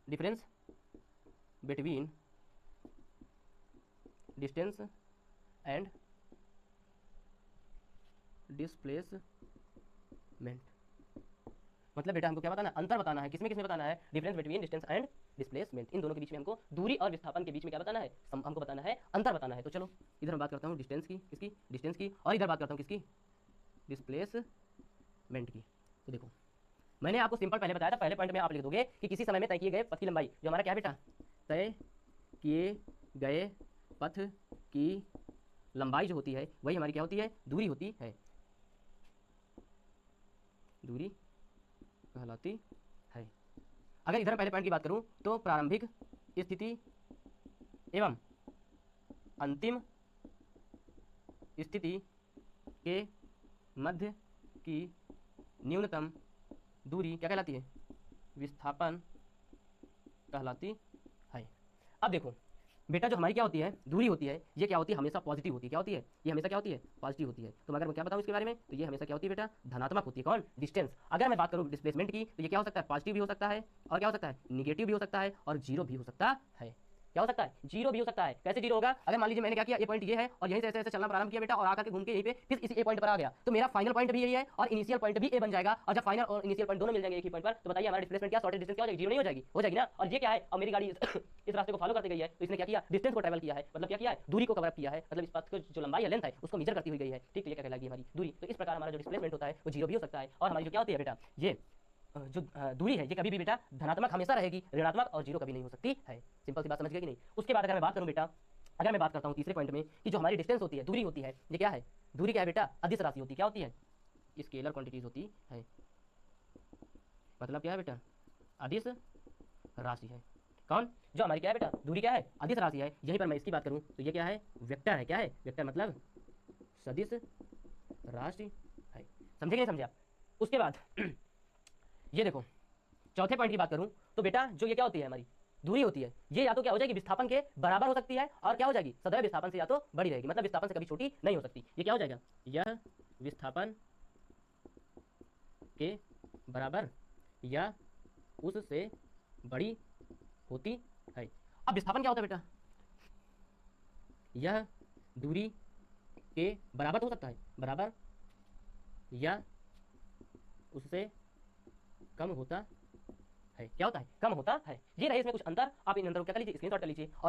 Difference between distance and displacement. मतलब बेटा हमको क्या बताना है, अंतर बताना है। किसमें किसमें बताना है, difference between distance and displacement. इन दोनों के बीच में हमको दूरी और विस्थापन के बीच में क्या बताना है, हमको बताना है, अंतर बताना है। तो चलो इधर मैं बात करता हूँ डिस्टेंस की, किसकी, डिस्टेंस की, और इधर बात करता हूँ किसकी, डिस्प्लेसमेंट की। तो देखो मैंने आपको सिंपल पहले बताया था, पहले पॉइंट में आप लिख दोगे कि किसी समय में तय किए गए पथ की लंबाई, जो हमारा क्या बेटा, तय किए गए पथ की लंबाई जो होती है वही हमारी क्या होती है, दूरी होती है, दूरी कहलाती है। अगर इधर पहले पॉइंट की बात करूं तो प्रारंभिक स्थिति एवं अंतिम स्थिति के मध्य की न्यूनतम दूरी क्या कहलाती है, विस्थापन कहलाती है। अब देखो बेटा जो हमारी क्या होती है, दूरी होती है, ये क्या होती है, हमेशा पॉजिटिव होती है। क्या होती है, ये हमेशा क्या होती है, पॉजिटिव होती है। तो अगर मैं क्या बताऊं इसके बारे में, तो ये हमेशा क्या होती है बेटा, धनात्मक होती है। कौन, डिस्टेंस। अगर मैं बात करूं डिस्प्लेसमेंट की, तो ये क्या हो सकता है, पॉजिटिव भी हो सकता है, और क्या हो सकता है, निगेटिव भी हो सकता है, और जीरो भी हो सकता है। क्या हो सकता है, जीरो भी हो सकता है। कैसे जीरो होगा, अगर मान लीजिए मैंने क्या किया, ये पॉइंट ये है और यहीं से ऐसे ऐसे चलना प्रारंभ किया बेटा, और आकर के घूम के यहीं पे फिर इसी ए पॉइंट पर आ गया, तो मेरा फाइनल पॉइंट भी यही है और इनिशियल पॉइंट भी ए बन जाएगा। और जब फाइनल और इनिशियल पॉइंट दोनों मिल जाएंगे एक ही पॉइंट पर, तो बताइए हमारा डिस्प्लेसमेंट क्या, शॉर्टेज डिस्टेंस क्या हो जाएगी, जीरो नहीं हो जाएगी, हो जाएगी ना। और ये क्या है, और मेरी गाड़ी इस रास्ते को फॉलो करते गई है, तो इसने क्या किया, डिस्टेंस को ट्रैवल किया है, मतलब क्या किया है, दूरी को कवर किया है, मतलब इस पथ को जो लंबाई है, लेंथ है, उसको मेजर करती हुई गई है। ठीक, तो ये क्या कहलाएगी, हमारी दूरी। तो इस प्रकार हमारा जो डिस्प्लेसमेंट होता है वो जीरो भी हो सकता है, और हमारी जो क्या होती है बेटा, ये जो दूरी है ये कभी भी बेटा धनात्मक हमेशा रहेगी, ऋणात्मक और जीरो कभी नहीं हो सकती है। सिंपल सी बात समझ गए कि नहीं। उसके बाद अगर मैं बात करूं बेटा, अगर मैं बात करता हूं तीसरे पॉइंट में, कि जो हमारी डिस्टेंस होती है, दूरी होती है, ये क्या है, दूरी क्या है बेटा, अदिश राशि होती है। क्या होती है, स्केलर क्वांटिटीज होती है। मतलब क्या है बेटा, अदिश राशि है। कौन, जो हमारी क्या है बेटा, दूरी क्या है, अदिश राशि है। यहीं पर मैं इसकी बात करूं तो ये क्या है, वेक्टर है। क्या है, वेक्टर मतलब सदिश राशि है। समझे कि नहीं समझे आप। उसके बाद ये देखो चौथे पॉइंट की बात करूं तो बेटा जो ये क्या होती है, हमारी दूरी होती है, ये या तो क्या हो जाएगी, विस्थापन के बराबर हो सकती है, और क्या हो जाएगी, सदैव विस्थापन से या तो बड़ी रहेगी, मतलब विस्थापन से कभी छोटी नहीं हो सकती। ये क्या हो जाएगा, यह विस्थापन के बराबर या उससे बड़ी होती है। अब विस्थापन क्या होता है बेटा, यह दूरी के बराबर हो सकता है, बराबर या उससे कम होता है। क्या होता है, कम होता है। ये रहे इसमें कुछ अंतर, आप इन अंतरों को क्या कर लीजिए, स्क्रीनशॉट कर लीजिए। और